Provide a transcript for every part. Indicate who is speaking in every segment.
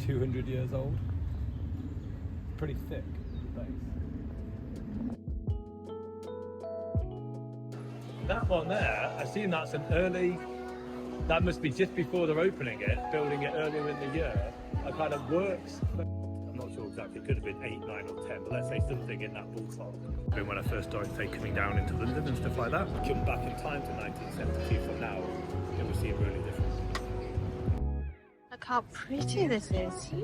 Speaker 1: 200 years old. Pretty thick base. That one there, I seen that's an early. That must be just before they're opening it, building it earlier in the year. It kind of works. I'm not sure exactly. It could have been 8, 9, or 10, but let's say something in that ballpark. When I first started, say, coming down into London and stuff like that, jump back in time to 1972 from now, it would seem really different.
Speaker 2: Look how pretty this is.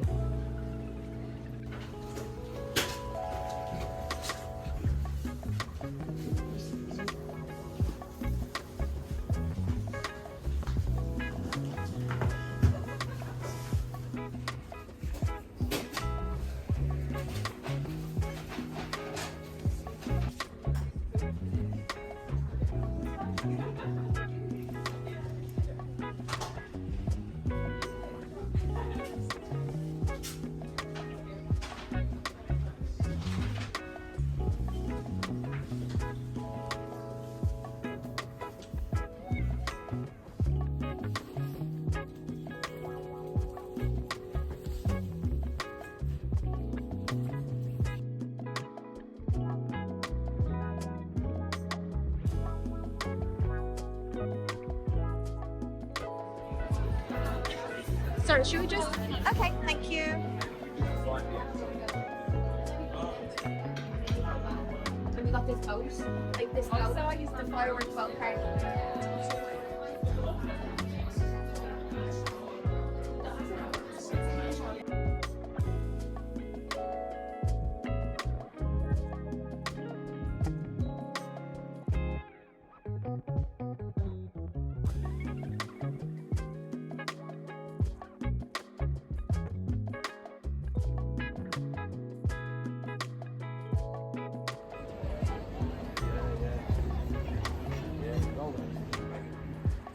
Speaker 2: Sorry, should we just... Okay, thank you.
Speaker 3: And we got this house, like this house. I used the fireworks well part.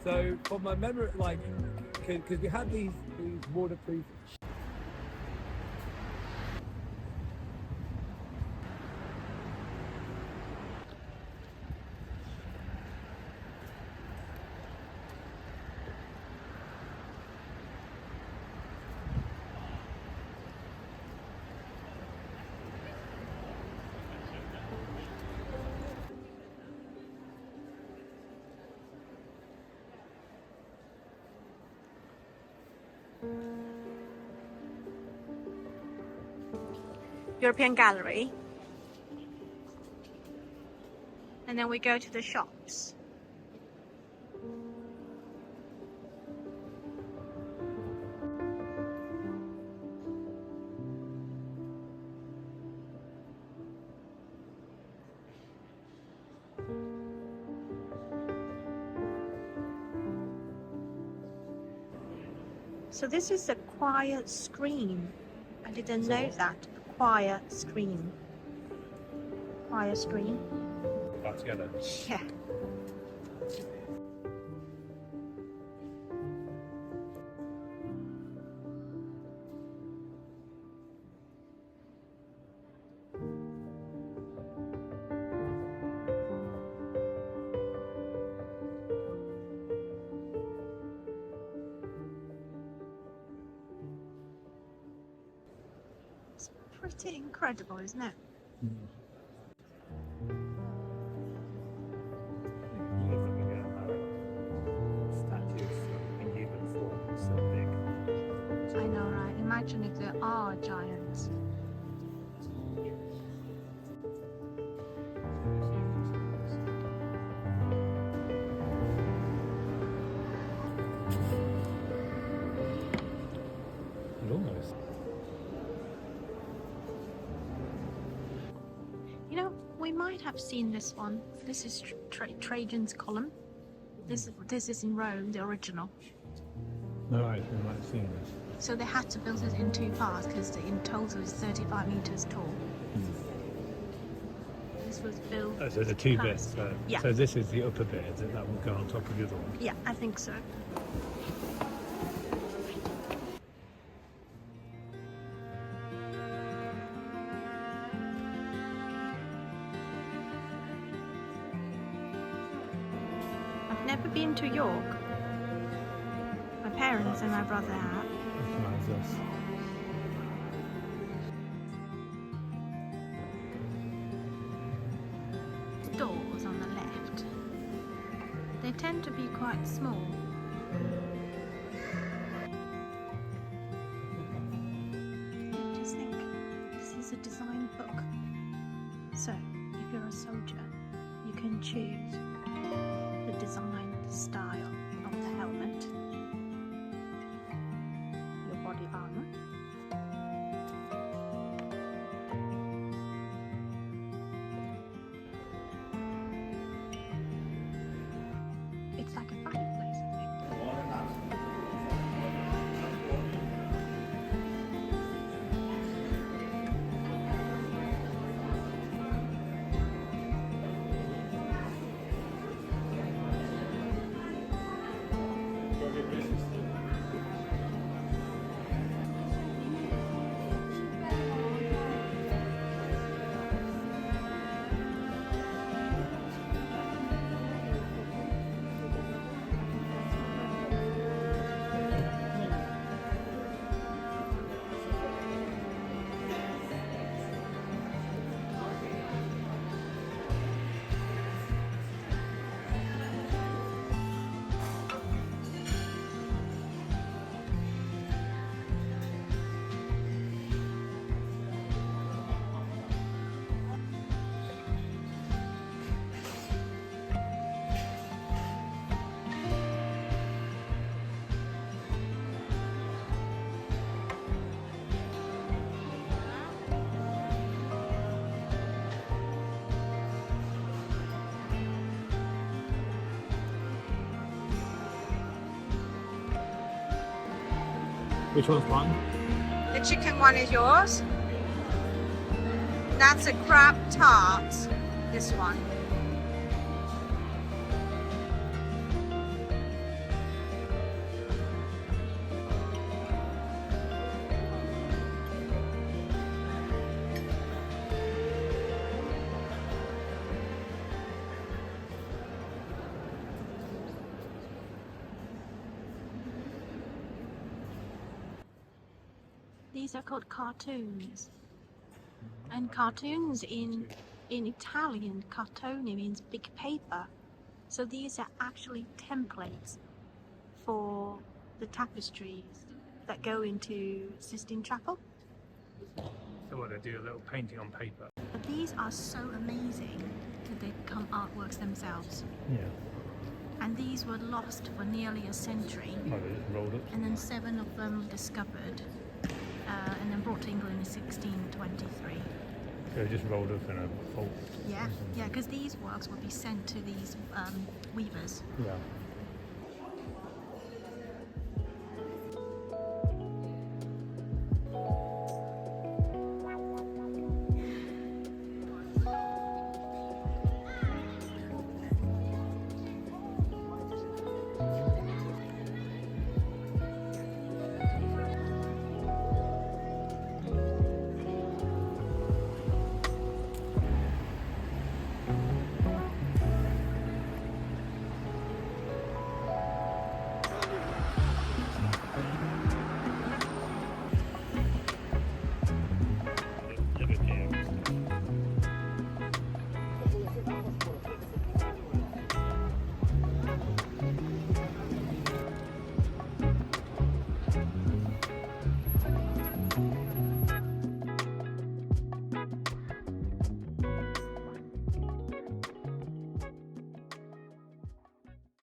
Speaker 1: So, from my memory, like, because we had these waterproof.
Speaker 2: European Gallery. And then we go to the shops. So this is a quiet screen. I didn't know that. Quiet screen. Quiet screen.
Speaker 1: Back together.
Speaker 2: Yeah. Pretty incredible, isn't it?
Speaker 1: Statues in human form, so big.
Speaker 2: I know, right? Imagine if there are giants.
Speaker 1: Almost.
Speaker 2: You know, we might have seen this one. This is Trajan's column. This is in Rome, the original.
Speaker 1: No, right, we might have seen this.
Speaker 2: So they had to build it in 2 parts because in total it's 35 meters tall. This was built.
Speaker 1: Oh, so the 2 bits.
Speaker 2: Yeah.
Speaker 1: So this is the upper bit, is it? That will go on top of the other one.
Speaker 2: Yeah, I think so. I've never been to York. My parents and my brother have.
Speaker 1: Reminds us.
Speaker 2: They tend to be quite small. Just think, this is a design book. So, if you're a soldier, you can choose the design style of the helmet, your body armor. It's like a fireplace, I think.
Speaker 1: Which one's mine?
Speaker 2: The chicken one is yours. That's a crab tart, this one. These are called cartoons. And cartoons in Italian, cartone means big paper. So these are actually templates for the tapestries that go into Sistine Chapel.
Speaker 1: So what, they do a little painting on paper?
Speaker 2: But these are so amazing that they become artworks themselves.
Speaker 1: Yeah.
Speaker 2: And these were lost for nearly a century.
Speaker 1: Oh, they just rolled up.
Speaker 2: And then 7 of them discovered and then brought to England in 1623.
Speaker 1: So they just rolled up in a fold.
Speaker 2: Yeah, because these works would be sent to these weavers.
Speaker 1: Yeah.